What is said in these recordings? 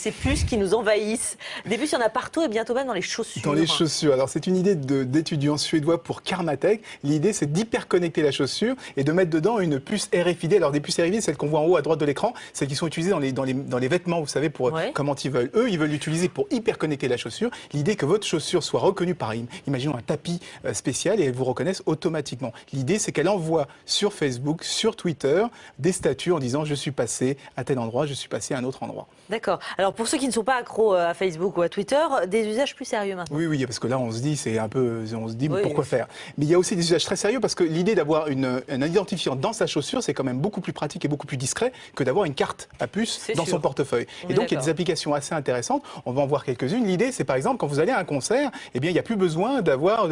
ces puces qui nous envahissent. Des puces, il y en a partout et bientôt même dans les chaussures. Dans les chaussures. Alors, c'est une idée d'étudiants suédois pour Karmatek. L'idée, c'est d'hyperconnecter la chaussure et de mettre dedans une puce RFID. Alors, des puces RFID, celles qu'on voit en haut à droite de l'écran, celles qui sont utilisées dans les vêtements, vous savez, pour comment ils veulent. Eux, ils veulent l'utiliser pour hyperconnecter la chaussure. L'idée que votre chaussure soit reconnue par, imaginons, un tapis spécial et elle vous reconnaisse automatiquement. L'idée, c'est qu'elle envoie sur Facebook, sur Twitter, des statuts en disant « je suis passé à tel endroit, je suis passé à un autre endroit ». D'accord. Alors, pour ceux qui ne sont pas accros à Facebook ou à Twitter, des usages plus sérieux maintenant. Oui, parce que là, on se dit, pourquoi faire? Mais il y a aussi des usages très sérieux parce que l'idée d'avoir un identifiant dans sa chaussure, c'est quand même beaucoup plus pratique et beaucoup plus discret que d'avoir une carte à puce dans son portefeuille. Et donc, il y a des applications assez intéressantes. On va en voir quelques-unes. L'idée, c'est par exemple, quand vous allez à un concert, eh bien, il n'y a plus besoin d'avoir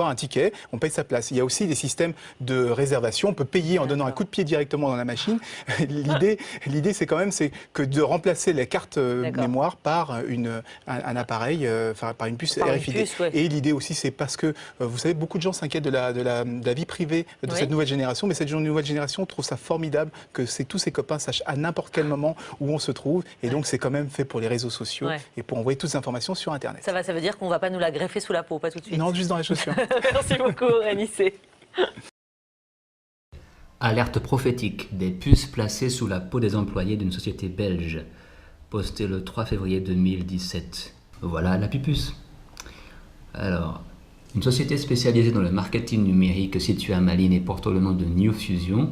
un ticket. On paye sa place. Il y a aussi des systèmes de réservation. On peut payer en donnant un coup de pied directement dans la machine. L'idée, c'est que de remplacer les cartes mémoire par un appareil, par une puce RFID. Et l'idée aussi, c'est parce que, vous savez, beaucoup de gens s'inquiètent de la vie privée de cette nouvelle génération, mais cette nouvelle génération trouve ça formidable que tous ses copains sachent à n'importe quel moment où on se trouve. Et donc, c'est quand même fait pour les réseaux sociaux et pour envoyer toutes les informations sur Internet. Ça veut dire qu'on ne va pas nous la greffer sous la peau, pas tout de suite. Non, juste dans les chaussures. Merci beaucoup, Anissé. Alerte prophétique, des puces placées sous la peau des employés d'une société belge. Posté le 3 février 2017. Voilà la pupuce. Alors, une société spécialisée dans le marketing numérique située à Malines et portant le nom de New Fusion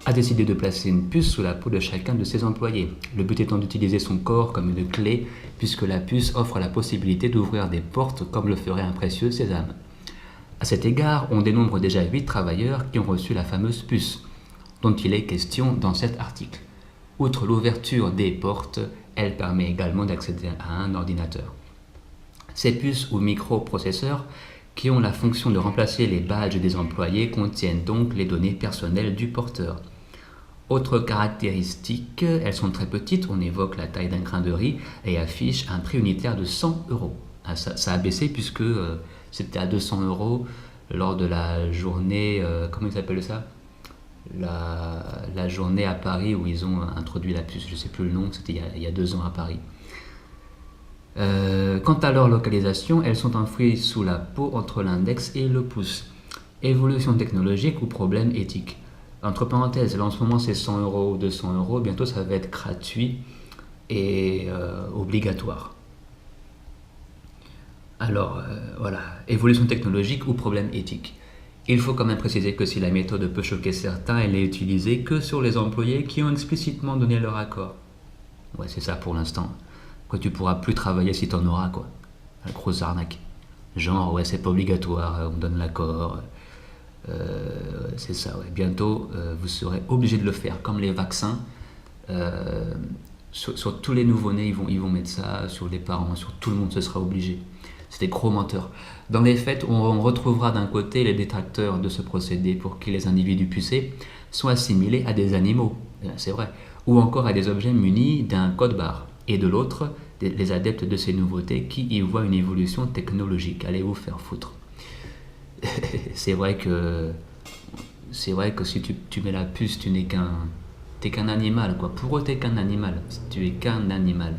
a décidé de placer une puce sous la peau de chacun de ses employés. Le but étant d'utiliser son corps comme une clé, puisque la puce offre la possibilité d'ouvrir des portes comme le ferait un précieux sésame. À cet égard, on dénombre déjà 8 travailleurs qui ont reçu la fameuse puce, dont il est question dans cet article. Outre l'ouverture des portes, elle permet également d'accéder à un ordinateur. Ces puces ou microprocesseurs, qui ont la fonction de remplacer les badges des employés, contiennent donc les données personnelles du porteur. Autre caractéristique, elles sont très petites, on évoque la taille d'un grain de riz, et affichent un prix unitaire de 100 €. Ça a baissé puisque c'était à 200 € lors de la journée, comment ils appellent ça ? La journée à Paris où ils ont introduit la puce, je ne sais plus le nom, c'était il y a 2 ans à Paris. Quant à leur localisation, elles sont enfouies sous la peau entre l'index et le pouce. Évolution technologique ou problème éthique. Entre parenthèses, là en ce moment c'est 100 € ou 200 €, bientôt ça va être gratuit et obligatoire. Alors voilà, évolution technologique ou problème éthique. Il faut quand même préciser que si la méthode peut choquer certains, elle n'est utilisée que sur les employés qui ont explicitement donné leur accord. Ouais, c'est ça pour l'instant. Quoi, tu pourras plus travailler si t'en auras, quoi. La grosse arnaque. Genre, ouais, c'est pas obligatoire, on donne l'accord. C'est ça, ouais. Bientôt, vous serez obligé de le faire, comme les vaccins. Sur tous les nouveau-nés, ils vont mettre ça, sur les parents, sur tout le monde, ce sera obligé. C'est des gros menteurs. Dans les faits, on retrouvera d'un côté les détracteurs de ce procédé pour qui les individus pucés sont assimilés à des animaux, c'est vrai, ou encore à des objets munis d'un code barre, et de l'autre, les adeptes de ces nouveautés qui y voient une évolution technologique. Allez vous faire foutre. C'est vrai que si tu mets la puce, t'es qu'un animal, quoi. Pour eux, t'es qu'un animal. Tu es qu'un animal.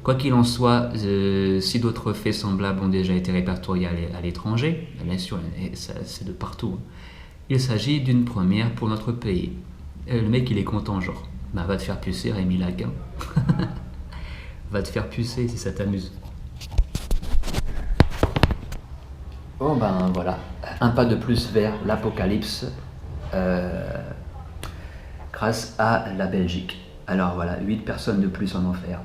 Quoi qu'il en soit, si d'autres faits semblables ont déjà été répertoriés à l'étranger, bien sûr, c'est de partout, il s'agit d'une première pour notre pays. Le mec, il est content, genre, bah, va te faire pucer, Rémi Laguin. Va te faire pucer si ça t'amuse. Bon, ben voilà, un pas de plus vers l'apocalypse grâce à la Belgique. Alors voilà, 8 personnes de plus en enfer.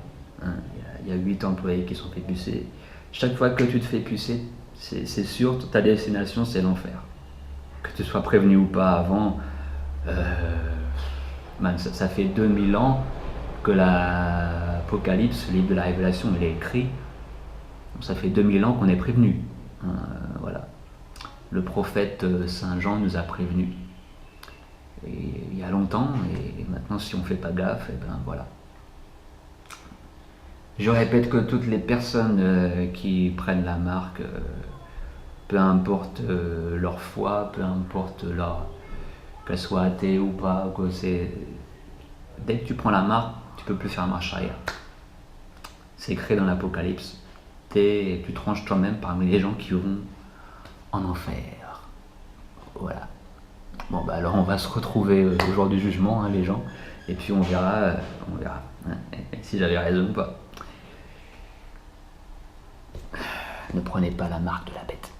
Il y a 8 employés qui sont fait pucer. Chaque fois que tu te fais pucer, c'est sûr, ta destination, c'est l'enfer. Que tu sois prévenu ou pas avant, ça fait 2000 ans que l'Apocalypse, le livre de la Révélation, il est écrit. Ça fait 2000 ans qu'on est prévenu. Voilà. Le prophète Saint Jean nous a prévenus. Et il y a longtemps, et maintenant, si on ne fait pas gaffe, et ben voilà. Je répète que toutes les personnes qui prennent la marque, peu importe leur foi, peu importe qu'elles soient athées ou pas, dès que tu prends la marque, tu peux plus faire marche arrière. c'est écrit dans l'Apocalypse. Tu tranches toi-même parmi les gens qui vont en enfer. Voilà. Bon, bah alors on va se retrouver au jour du jugement, hein, les gens, et puis on verra hein, si j'avais raison ou pas. Ne prenez pas la marque de la bête.